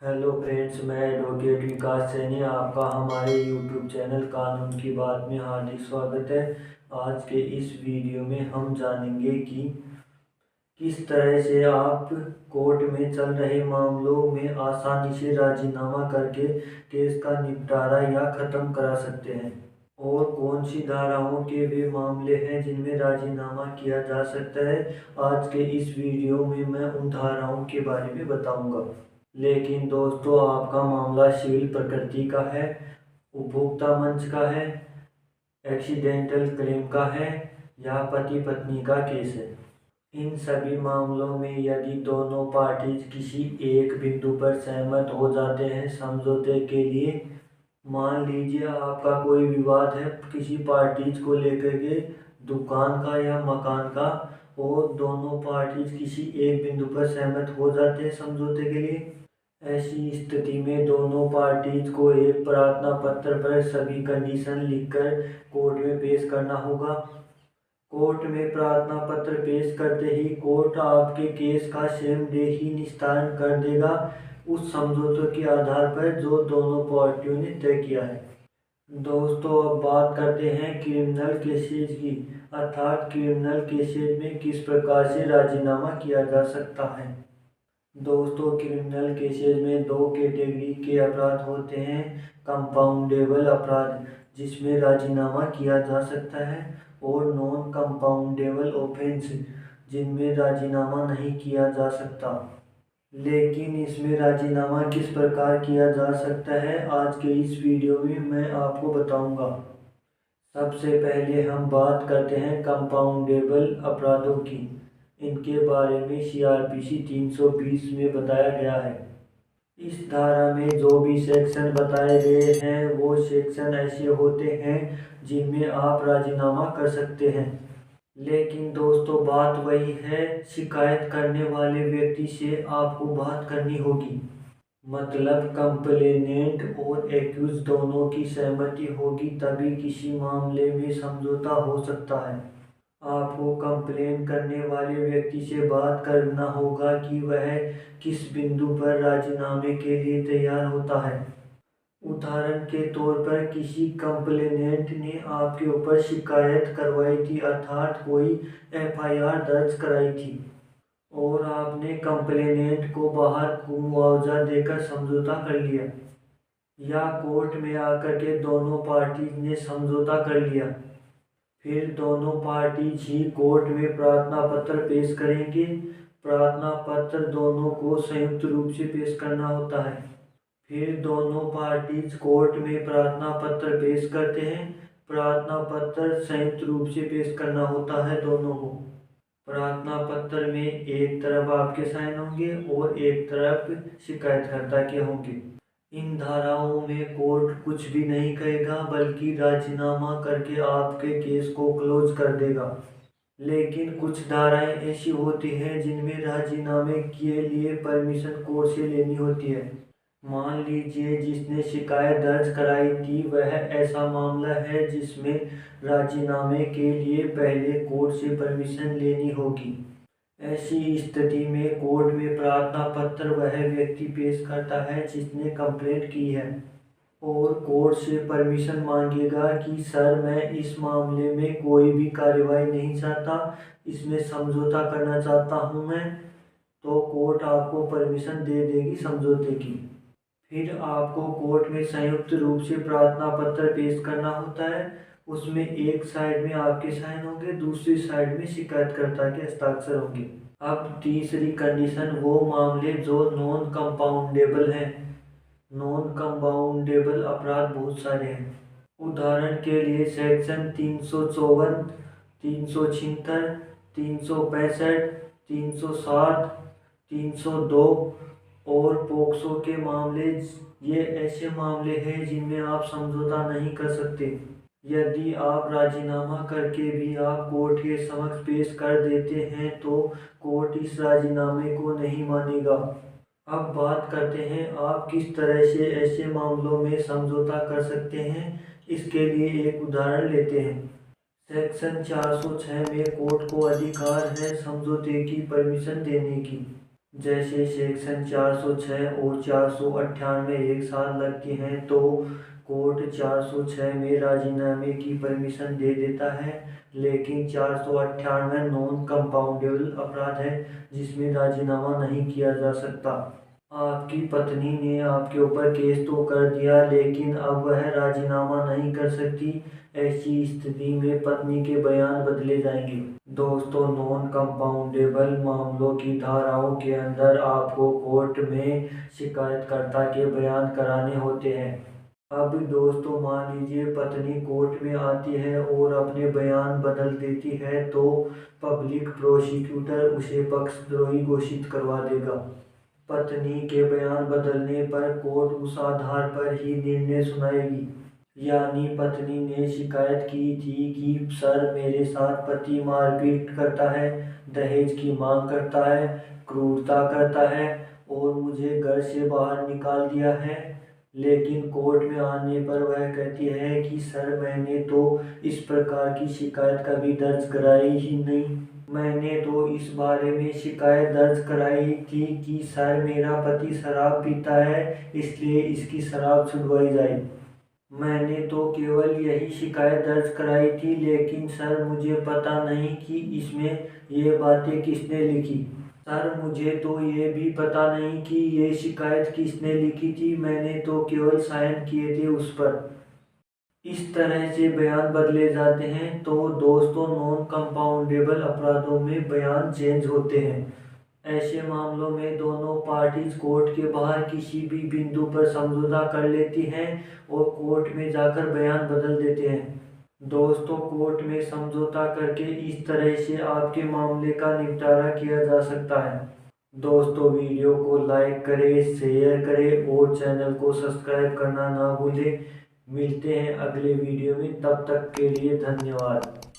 Hello friends, मैं advocate विकास सैनी आपका हमारे यूट्यूब चैनल कानून की बात में हार्दिक स्वागत है। आज के इस वीडियो में हम जानेंगे कि किस तरह से आप कोर्ट में चल रहे मामलों में आसानी से राजीनामा करके केस का निपटारा या ख़त्म करा सकते हैं और कौन सी धाराओं के वे मामले हैं जिनमें राजीनामा किया जा सकता है। आज के इस वीडियो में मैं उन धाराओं के बारे में बताऊंगा। लेकिन दोस्तों, आपका मामला सिविल प्रकृति का है, उपभोक्ता मंच का है, एक्सीडेंटल क्लेम का है या पति पत्नी का केस है। इन सभी मामलों में यदि दोनों पार्टीज किसी एक बिंदु पर सहमत हो जाते हैं समझौते के लिए, मान लीजिए आपका कोई विवाद है किसी पार्टीज को लेकर के, दुकान का या मकान का, और दोनों पार्टीज किसी एक बिंदु पर सहमत हो जाते हैं समझौते के लिए, ऐसी स्थिति में दोनों पार्टीज को एक प्रार्थना पत्र पर सभी कंडीशन लिखकर कोर्ट में पेश करना होगा। कोर्ट में प्रार्थना पत्र पेश करते ही कोर्ट आपके केस का सेम डे ही निस्तारण कर देगा उस समझौते के आधार पर जो दोनों पार्टियों ने तय किया है। दोस्तों, अब बात करते हैं क्रिमिनल केसेज की, अर्थात क्रिमिनल केसेज में किस प्रकार से राजीनामा किया जा सकता है। दोस्तों, क्रिमिनल केसेज में दो कैटेगरी के अपराध होते हैं। कंपाउंडेबल अपराध जिसमें राजीनामा किया जा सकता है, और नॉन कंपाउंडेबल ऑफेंस जिनमें राजीनामा नहीं किया जा सकता। लेकिन इसमें राजीनामा किस प्रकार किया जा सकता है, आज के इस वीडियो में मैं आपको बताऊंगा। सबसे पहले हम बात करते हैं कंपाउंडेबल अपराधों की। इनके बारे में CRPC 320 में बताया गया है। इस धारा में जो भी सेक्शन बताए गए हैं वो सेक्शन ऐसे होते हैं जिनमें आप राजीनामा कर सकते हैं। लेकिन दोस्तों, बात वही है, शिकायत करने वाले व्यक्ति से आपको बात करनी होगी। मतलब कंप्लेनेंट और एक्यूज दोनों की सहमति होगी तभी किसी मामले में समझौता हो सकता है। आपको कंप्लेन करने वाले व्यक्ति से बात करना होगा कि वह किस बिंदु पर राजीनामे के लिए तैयार होता है। उदाहरण के तौर पर किसी कंप्लेनेंट ने आपके ऊपर शिकायत करवाई थी, अर्थात कोई FIR दर्ज कराई थी, और आपने कंप्लेनेंट को बाहर मुआवजा देकर समझौता कर लिया, या कोर्ट में आकर के दोनों पार्टी ने समझौता कर लिया। फिर दोनों पार्टीज ही कोर्ट में प्रार्थना पत्र पेश करेंगे। प्रार्थना पत्र दोनों को संयुक्त रूप से पेश करना होता है। फिर दोनों पार्टीज कोर्ट में प्रार्थना पत्र पेश करते हैं। प्रार्थना पत्र संयुक्त रूप से पेश करना होता है दोनों को। प्रार्थना पत्र में एक तरफ आपके साइन होंगे और एक तरफ शिकायतकर्ता के होंगे। इन धाराओं में कोर्ट कुछ भी नहीं कहेगा बल्कि राजीनामा करके आपके केस को क्लोज कर देगा। लेकिन कुछ धाराएं ऐसी होती हैं जिनमें राजीनामे के लिए परमिशन कोर्ट से लेनी होती है। मान लीजिए जिसने शिकायत दर्ज कराई थी वह ऐसा मामला है जिसमें राजीनामे के लिए पहले कोर्ट से परमिशन लेनी होगी। ऐसी स्थिति में कोर्ट में प्रार्थना पत्र वह व्यक्ति पेश करता है जिसने कंप्लेंट की है, और कोर्ट से परमिशन मांगेगा कि सर, मैं इस मामले में कोई भी कार्रवाई नहीं चाहता, इसमें समझौता करना चाहता हूं मैं। तो कोर्ट आपको परमिशन दे देगी समझौते की। फिर आपको कोर्ट में संयुक्त रूप से प्रार्थना पत्र पेश करना होता है। उसमें एक साइड में आपके साइन होंगे, दूसरी साइड में शिकायतकर्ता के हस्ताक्षर होंगे। अब तीसरी कंडीशन, वो मामले जो नॉन कंपाउंडेबल हैं। नॉन कंपाउंडेबल अपराध बहुत सारे हैं। उदाहरण के लिए सेक्शन 354, 376, 365, 307, 302 और पोक्सो के मामले, ये ऐसे मामले हैं जिनमें आप समझौता नहीं कर सकते। यदि आप राजीनामा करके भी आप कोर्ट के समक्ष पेश कर देते हैं तो कोर्ट इस राजीनामे को नहीं मानेगा। अब बात करते हैं आप किस तरह से ऐसे मामलों में समझौता कर सकते हैं। इसके लिए एक उदाहरण लेते हैं। सेक्शन 406 में कोर्ट को अधिकार है समझौते की परमिशन देने की। जैसे सेक्शन 406 और 498 एक साथ लगते हैं तो कोर्ट 406 में राजीनामे की परमिशन दे देता है, लेकिन 498 नॉन कंपाउंडेबल अपराध है जिसमें राजीनामा नहीं किया जा सकता। आपकी पत्नी ने आपके ऊपर केस तो कर दिया, लेकिन अब वह राजीनामा नहीं कर सकती। ऐसी स्थिति में पत्नी के बयान बदले जाएंगे। दोस्तों, नॉन कंपाउंडेबल मामलों की धाराओं के अंदर आपको कोर्ट में शिकायतकर्ता के बयान कराने होते हैं। अब दोस्तों, मान लीजिए पत्नी कोर्ट में आती है और अपने बयान बदल देती है, तो पब्लिक प्रोसिक्यूटर उसे पक्षद्रोही घोषित करवा देगा। पत्नी के बयान बदलने पर कोर्ट उस आधार पर ही निर्णय सुनाएगी। यानी पत्नी ने शिकायत की थी कि सर, मेरे साथ पति मारपीट करता है, दहेज की मांग करता है, क्रूरता करता है और मुझे घर से बाहर निकाल दिया है। लेकिन कोर्ट में आने पर वह कहती है कि सर, मैंने तो इस प्रकार की शिकायत कभी दर्ज कराई ही नहीं। मैंने तो इस बारे में शिकायत दर्ज कराई थी कि सर, मेरा पति शराब पीता है, इसलिए इसकी शराब छुड़वाई जाए। मैंने तो केवल यही शिकायत दर्ज कराई थी, लेकिन सर, मुझे पता नहीं कि इसमें ये बातें किसने लिखी। सर, मुझे तो ये भी पता नहीं कि ये शिकायत किसने लिखी थी, मैंने तो केवल साइन किए थे उस पर। इस तरह से बयान बदले जाते हैं। तो दोस्तों, नॉन कंपाउंडेबल अपराधों में बयान चेंज होते हैं। ऐसे मामलों में दोनों पार्टीज कोर्ट के बाहर किसी भी बिंदु पर समझौता कर लेती हैं और कोर्ट में जाकर बयान बदल देते हैं। दोस्तों, कोर्ट में समझौता करके इस तरह से आपके मामले का निपटारा किया जा सकता है। दोस्तों, वीडियो को लाइक करें, शेयर करें और चैनल को सब्सक्राइब करना ना भूलें। मिलते हैं अगले वीडियो में, तब तक के लिए धन्यवाद।